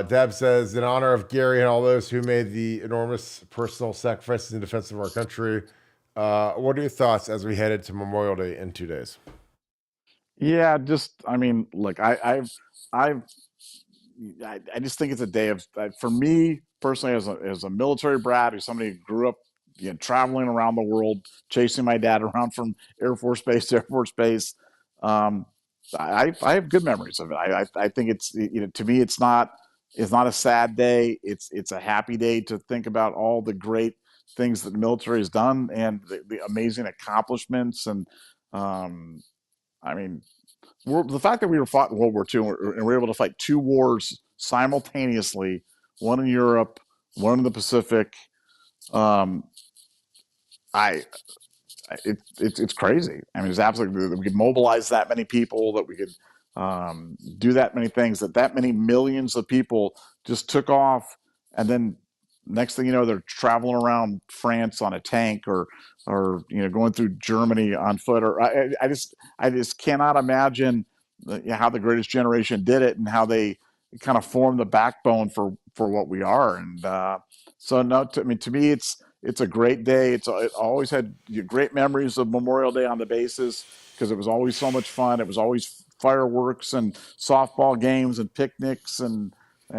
Deb says, in honor of Gary and all those who made the enormous personal sacrifices in defense of our country, what are your thoughts as we head into Memorial Day in 2 days? Yeah, I mean, look, I've, I just think it's a day of, for me personally, as a military brat, who's somebody who grew up, traveling around the world, chasing my dad around from Air Force Base to Air Force Base. Um, I have good memories of it. I think it's, to me, it's not a sad day. It's a happy day to think about all the great things that the military has done and the amazing accomplishments. And I mean, the fact that we were fought in World War II and we were able to fight two wars simultaneously, one in Europe, one in the Pacific. Um, I it's crazy. I mean, it's absolutely that we could mobilize that many people, that we could do that many things, that many millions of people just took off, and then next thing you know, they're traveling around France on a tank, or going through Germany on foot. Or I just cannot imagine how the Greatest Generation did it and how they kind of formed the backbone for what we are. And so no, to me, it's a great day. It always had great memories of Memorial Day on the bases because it was always so much fun. It was always fireworks and softball games and picnics and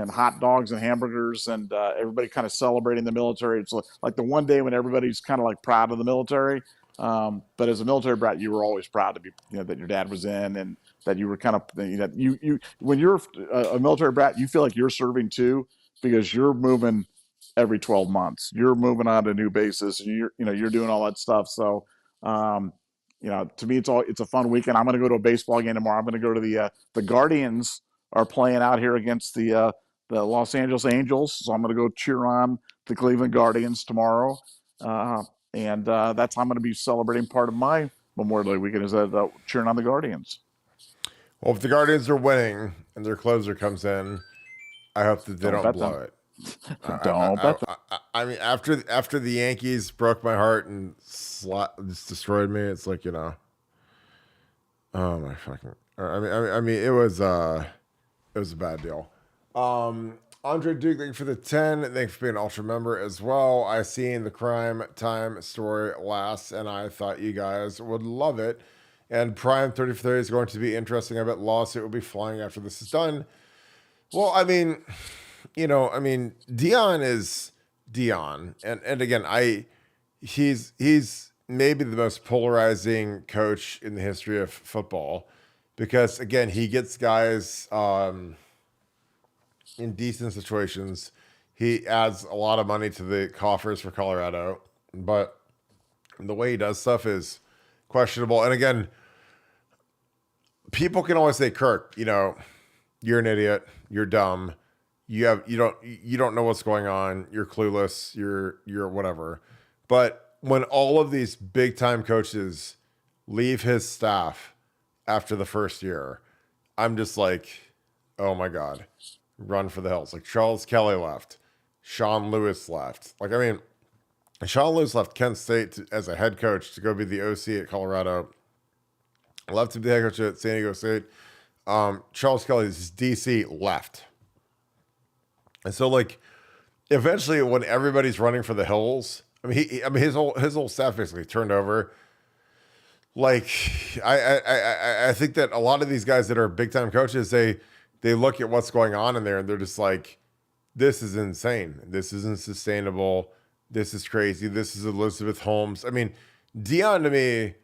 hot dogs and hamburgers and everybody kind of celebrating the military. It's like the one day when everybody's kind of like proud of the military. But as a military brat, you were always proud to be, that your dad was in, and that you were kind of, you when you're a military brat, you feel like you're serving too, because you're moving every 12 months. You're moving on to new bases, and you're doing all that stuff. So, to me, it's a fun weekend. I'm going to go to a baseball game tomorrow. I'm going to go to the Guardians are playing out here against the Los Angeles Angels. So I'm going to go cheer on the Cleveland Guardians tomorrow. And that's how I'm going to be celebrating part of my Memorial Day weekend, is cheering on the Guardians. Well, if the Guardians are winning and their closer comes in, I hope that they don't blow it. Don't bet them. I mean, after the Yankees broke my heart and just destroyed me, it's like, oh my fucking. I mean, it was a bad deal. Andre Duke, thank you for the 10. Thank you for being an Ultra member as well. I seen the Crime Time story last, and I thought you guys would love it. And Prime 30 for 30 is going to be interesting. I bet lawsuit will be flying after this is done. Well, I mean, Dion is Dion. And again, he's maybe the most polarizing coach in the history of football, because again, he gets guys in decent situations. He adds a lot of money to the coffers for Colorado, but the way he does stuff is questionable. And again, people can always say, Kirk, you're an idiot, you're dumb, you don't know what's going on, you're clueless, you're whatever. But when all of these big time coaches leave his staff after the first year, I'm just like, oh my God, run for the hills. Like Charles Kelly left, Sean Lewis left. Sean Lewis left Kent State as a head coach to go be the OC at Colorado. Left to be the head coach at San Diego State. Charles Kelly's DC left. And so eventually when everybody's running for the hills, his whole staff basically turned over. like I think that a lot of these guys that are big time coaches, they look at what's going on in there and they're just like, this is insane. This isn't sustainable. This is crazy. This is Elizabeth Holmes. I mean, Dion to me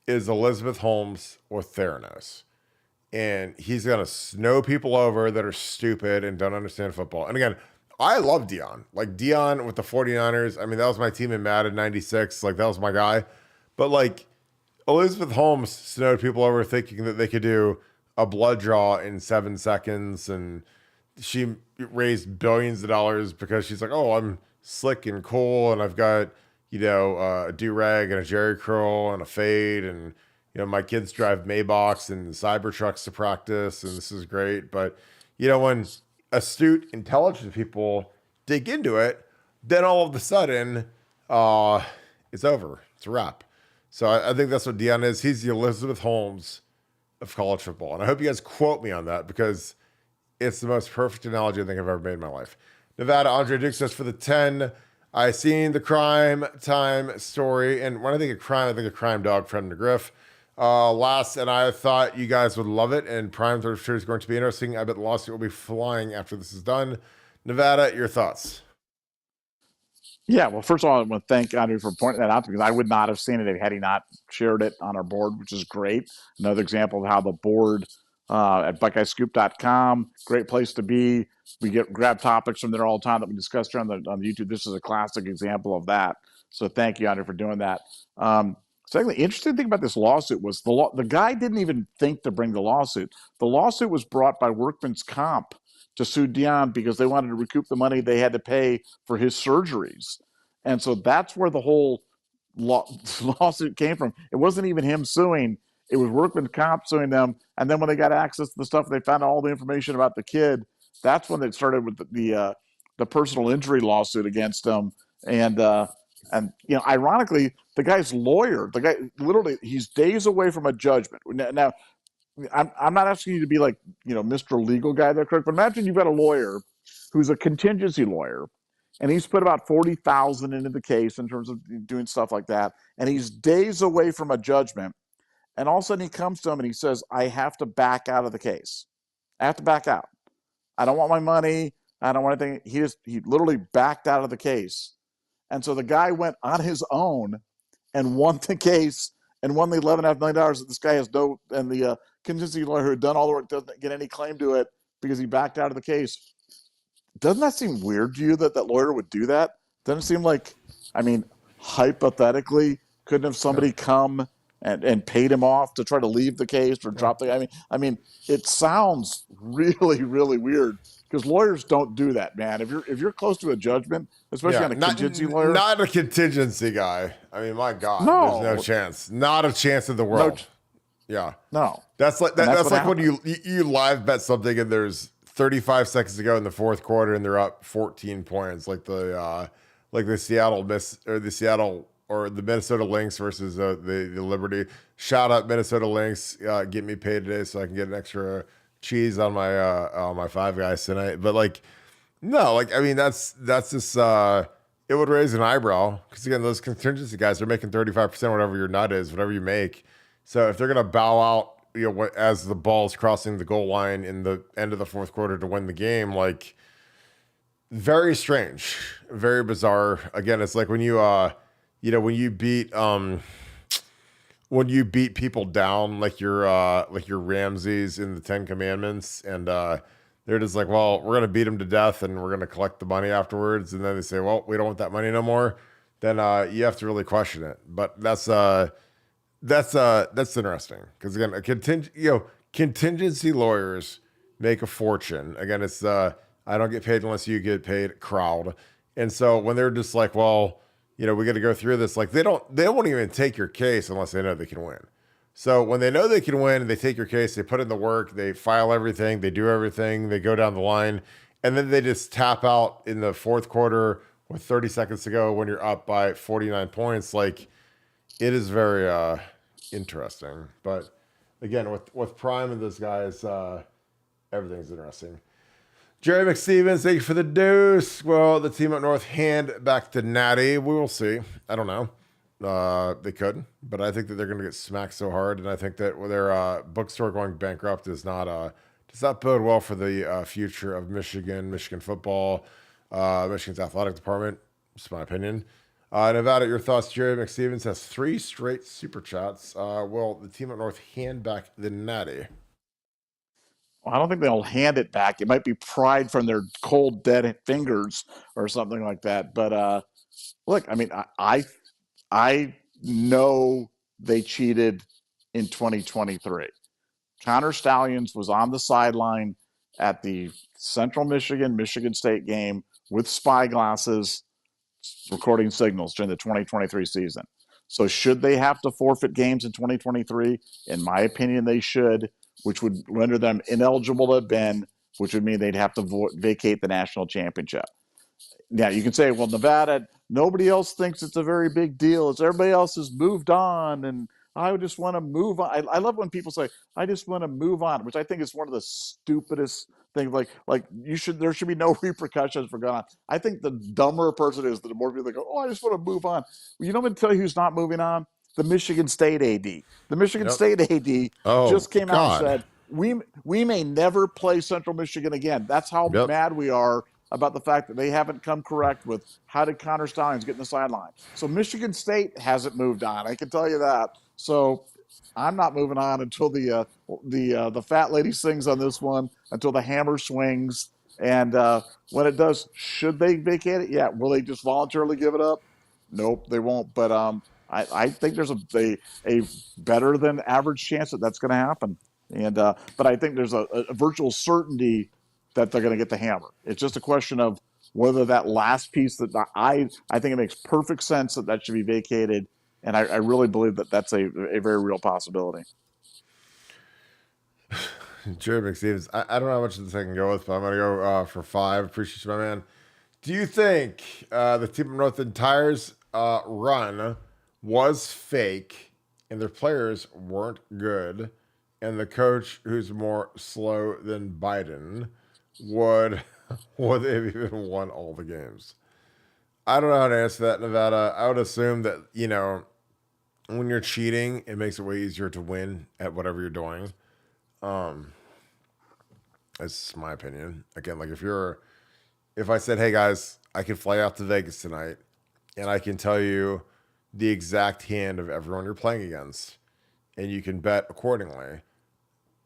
is Elizabeth Holmes with Theranos. And he's going to snow people over that are stupid and don't understand football. And again, I love Dion. Like Dion with the 49ers. I mean, that was my team in Madden 96. Like that was my guy. But like Elizabeth Holmes snowed people over thinking that they could do a blood draw in 7 seconds. And she raised billions of dollars because she's like, oh, I'm slick and cool. And I've got, a do-rag and a Jerry curl and a fade. And, my kids drive Maybachs and Cybertrucks to practice. And this is great. But, when astute, intelligent people dig into it, then all of a sudden, it's over. It's a wrap. So I think that's what Dion is. He's the Elizabeth Holmes of college football. And I hope you guys quote me on that because it's the most perfect analogy I think I've ever made in my life. Nevada, Andre Duke says for the 10, I seen the crime time story. And when I think of crime, I think of Crime Dog, Fred McGriff. Last, and I thought you guys would love it. And Prime third sure is going to be interesting. I bet the lawsuit will be flying after this is done. Nevada, your thoughts? Yeah, well, first of all, I want to thank Andrew for pointing that out because I would not have seen it had he not shared it on our board, which is great. Another example of how the board at BuckeyeScoop.com, great place to be. We grab topics from there all the time that we discussed here on the YouTube. This is a classic example of that. So thank you, Andrew, for doing that. Secondly, interesting thing about this lawsuit was the guy didn't even think to bring the lawsuit. The lawsuit was brought by Workman's Comp to sue Dion because they wanted to recoup the money they had to pay for his surgeries. And so that's where the whole lawsuit came from. It wasn't even him suing. It was Workman's Comp suing them. And then when they got access to the stuff, they found all the information about the kid. That's when they started with the personal injury lawsuit against him. And ironically, the guy's lawyer, the guy literally, he's days away from a judgment. Now I'm not asking you to be like, Mr. Legal Guy there, Kirk, but imagine you've got a lawyer who's a contingency lawyer, and he's put about $40,000 into the case in terms of doing stuff like that, and he's days away from a judgment, and all of a sudden he comes to him and he says, I have to back out of the case. I have to back out. I don't want my money. I don't want anything. He literally backed out of the case. And so the guy went on his own and won the case and won the $11.5 million that this guy has no, and the contingency lawyer who had done all the work doesn't get any claim to it because he backed out of the case. Doesn't that seem weird to you that that lawyer would do that? Doesn't it seem like, hypothetically, couldn't have somebody come and paid him off to try to leave the case or drop the, it sounds really, really weird because lawyers don't do that, man. If you're close to a judgment, especially on a contingency lawyer. Not a contingency guy. My God, no, there's no chance. Not a chance in the world. No. That's like when you live bet something and there's 35 seconds to go in the fourth quarter and they're up 14 points, like the Seattle or the Minnesota Lynx versus the Liberty. Shout out Minnesota Lynx. Get me paid today so I can get an extra cheese on my Five Guys tonight. But that's just it would raise an eyebrow because again, those contingency guys are making 35% whatever your nut is, whatever you make. So if they're gonna bow out, as the ball's crossing the goal line in the end of the fourth quarter to win the game, very strange, very bizarre. Again, it's like when you when you beat people down like your Ramses in the Ten Commandments, and they're just like, well, we're gonna beat them to death and we're gonna collect the money afterwards, and then they say, well, we don't want that money no more. Then you have to really question it. But that's interesting because again, contingency lawyers make a fortune. Again, it's I don't get paid unless you get paid crowd, and so when they're just like, well, we got to go through this, they won't even take your case unless they know they can win. So when they know they can win and they take your case, they put in the work, they file everything, they do everything, they go down the line, and then they just tap out in the fourth quarter with 30 seconds to go when you're up by 49 points. It is very interesting. But again, with Prime and those guys, everything's interesting. Jerry McStevens, thank you for the deuce. Well, the team up north hand back to Natty. We will see. I don't know. They could, but I think that they're going to get smacked so hard, and I think that their bookstore going bankrupt does not bode well for the future of Michigan football, Michigan's athletic department. Just my opinion. Nevada, your thoughts? Jerry McStevens has 3 straight super chats. Will the team up north hand back the natty? Well, I don't think they'll hand it back. It might be pride from their cold, dead fingers or something like that. But look, I mean, I know they cheated in 2023. Connor Stallions was on the sideline at the Central Michigan State game with spy glasses recording signals during the 2023 season. So should they have to forfeit games in 2023? In my opinion, they should, which would render them ineligible to Ben, which would mean they'd have to vacate the national championship. Now you can say, well, Nevada, nobody else thinks it's a very big deal. It's everybody else has moved on, and I just want to move on. I love when people say, I just want to move on, which I think is one of the stupidest things. Like there should be no repercussions for going on. I think the dumber a person is, the more people go, oh, I just want to move on. Well, you know, I'm going to tell you who's not moving on? The Michigan State AD. The Michigan Yep. State AD Oh just came out and God. said, we may never play Central Michigan again. That's how Yep. mad we are about the fact that they haven't come correct with how did Connor Stallions get in the sideline. So Michigan State hasn't moved on. I can tell you that. So I'm not moving on until the fat lady sings on this one, until the hammer swings. And when it does, should they vacate it? Yeah. Will they just voluntarily give it up? Nope, they won't. But I think there's a better than average chance that that's going to happen. And but I think there's a virtual certainty that they're going to get the hammer. It's just a question of whether that last piece that I think it makes perfect sense that should be vacated, and I really believe that that's a very real possibility. Jerry McStevens, I don't know how much of this I can go with, but I'm going to go for 5. Appreciate you, my man. Do you think the Team of North Tire's run was fake and their players weren't good, and the coach, who's more slow than Biden, would they have even won all the games? I don't know how to answer that, Nevada. I would assume that, when you're cheating, it makes it way easier to win at whatever you're doing. That's my opinion. Again, like if I said, hey guys, I can fly out to Vegas tonight and I can tell you the exact hand of everyone you're playing against, and you can bet accordingly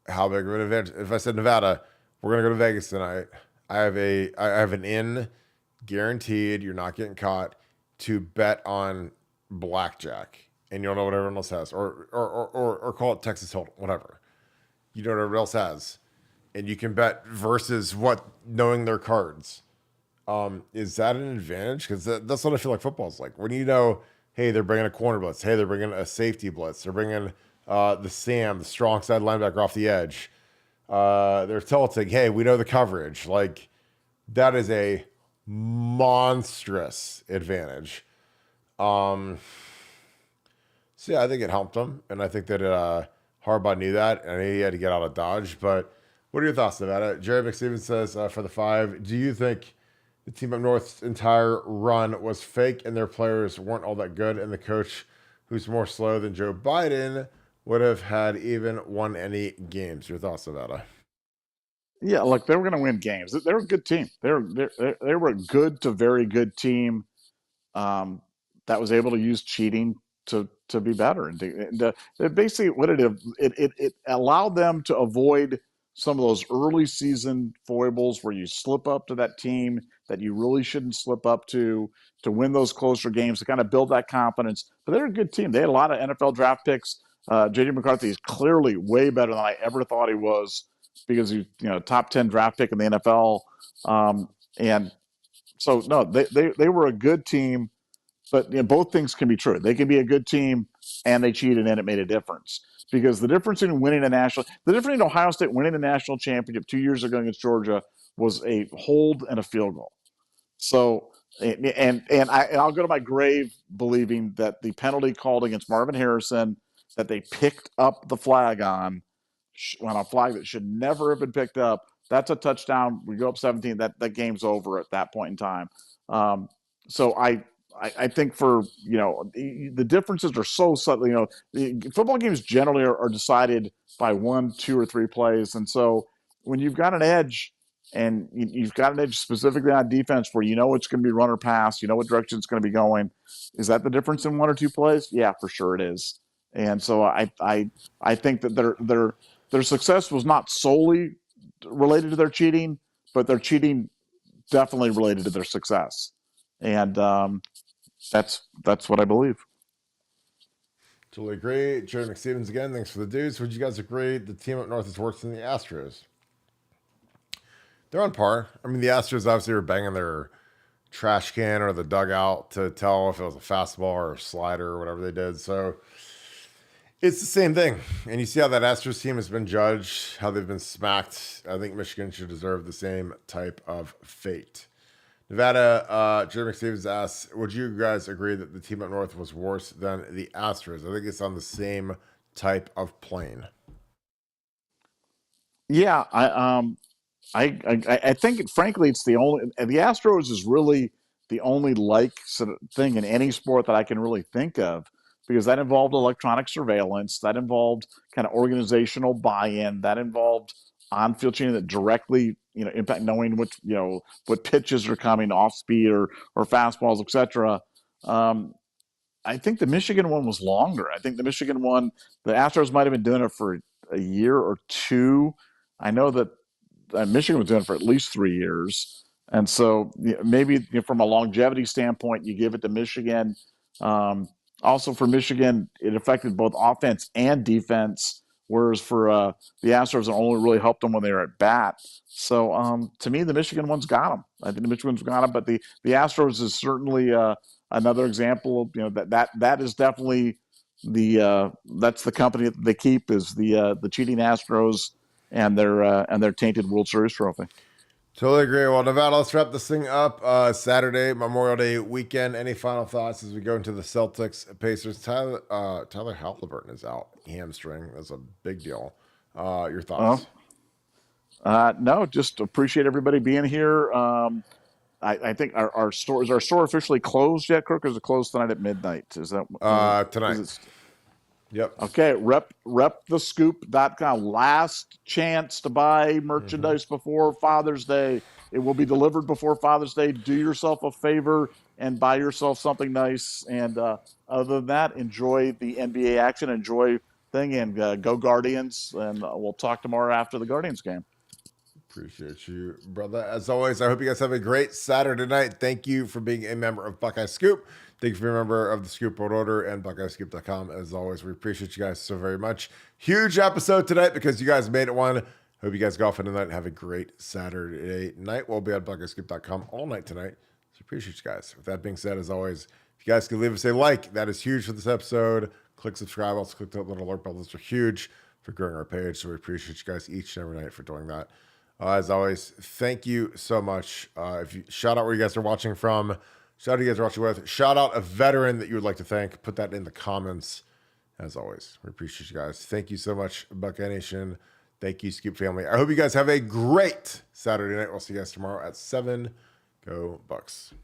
how big of an advantage. If I said, Nevada, we're gonna go to Vegas tonight, I have an in guaranteed, you're not getting caught, to bet on blackjack, and you'll know what everyone else has, or call it Texas Hold'em, whatever. You know what everyone else has, and you can bet versus what knowing their cards. Is that an advantage? Because that's what I feel like football's like. When you know, hey, they're bringing a corner blitz, hey, they're bringing a safety blitz, they're bringing the strong side linebacker off the edge. They're tilting, hey, we know the coverage. Like, that is a monstrous advantage. So yeah, I think it helped him, and I think that Harbaugh knew that, and he had to get out of Dodge. But what are your thoughts about it? Jerry McStevens says for the 5, do you think the Team Up North's entire run was fake and their players weren't all that good, and the coach, who's more slow than Joe Biden, would have had even won any games? Your thoughts about it? Yeah, look, they were going to win games. They're a good team. They were a good to very good team that was able to use cheating to be better. And basically, what it allowed them to avoid some of those early season foibles where you slip up to that team that you really shouldn't slip up to win those closer games, to kind of build that confidence. But they're a good team. They had a lot of NFL draft picks. JJ McCarthy is clearly way better than I ever thought he was, because he's top 10 draft pick in the NFL. And so no, they were a good team, but both things can be true. They can be a good team and they cheated and it made a difference. Because the difference in Ohio State winning the national championship 2 years ago against Georgia was a hold and a field goal. So I'll go to my grave believing that the penalty called against Marvin Harrison, that they picked up the flag on a flag that should never have been picked up, that's a touchdown. We go up 17. That game's over at that point in time. So I think for, the differences are so subtle. The football games generally are decided by 1, 2, or 3 plays. And so when you've got an edge and you've got an edge specifically on defense where it's going to be run or pass, what direction it's going to be going, is that the difference in 1 or 2 plays? Yeah, for sure it is. And so I think that their success was not solely related to their cheating, but their cheating definitely related to their success. And that's what I believe. Totally agree. Jerry McStevens again. Thanks for the dudes. Would you guys agree the team up north is worse than the Astros? They're on par. I mean, the Astros obviously were banging their trash can or the dugout to tell if it was a fastball or a slider or whatever they did. So it's the same thing. And you see how that Astros team has been judged, how they've been smacked. I think Michigan should deserve the same type of fate. Nevada, Jeremy Stevens asks, would you guys agree that the team up north was worse than the Astros? I think it's on the same type of plane. Yeah, I think, frankly, it's the Astros is really the only sort of thing in any sport that I can really think of, because that involved electronic surveillance, that involved kind of organizational buy-in, that involved on-field cheating that directly, impact knowing what pitches are coming off speed or fastballs, etc. I think the Michigan one was longer. I think the Michigan one, the Astros might have been doing it for a year or 2. I know that Michigan was doing it for at least 3 years. And so maybe from a longevity standpoint, you give it to Michigan. Also for Michigan, it affected both offense and defense, whereas for the Astros, it only really helped them when they were at bat. So to me, the Michigan one's got them. I think the Michigan one's got them, but the Astros is certainly another example of, that is definitely that's the company that they keep, is the cheating Astros and their tainted World Series trophy. Totally agree. Well, Nevada, let's wrap this thing up. Saturday, Memorial Day weekend. Any final thoughts as we go into the Celtics Pacers? Tyler Halliburton is out, hamstring. That's a big deal. Your thoughts? No, just appreciate everybody being here. I think our store officially closed yet, Kirk? Or is it closed tonight at midnight? Is that tonight? Yep. Okay, repthescoop.com. Last chance to buy merchandise before Father's Day. It will be delivered before Father's Day. Do yourself a favor and buy yourself something nice. And other than that, enjoy the NBA action. Enjoy thing, and go Guardians. And we'll talk tomorrow after the Guardians game. Appreciate you, brother. As always, I hope you guys have a great Saturday night. Thank you for being a member of Buckeye Scoop. Thank you for being a member of the Scoop World Order and BuckeyeScoop.com. As always, we appreciate you guys so very much. Huge episode tonight because you guys made it one. Hope you guys go off in tonight and have a great Saturday night. We'll be on BuckeyeScoop.com all night tonight. So appreciate you guys. With that being said, as always, if you guys can leave us a like, that is huge for this episode. Click subscribe. Also click that little alert bell. Those are huge for growing our page. So we appreciate you guys each and every night for doing that. As always, thank you so much. If you shout out where you guys are watching from, shout out who you guys are watching with, shout out a veteran that you would like to thank, put that in the comments. As always, we appreciate you guys. Thank you so much, Buckeye Nation. Thank you, Scoop family. I hope you guys have a great Saturday night. We'll see you guys tomorrow at 7. Go Bucks.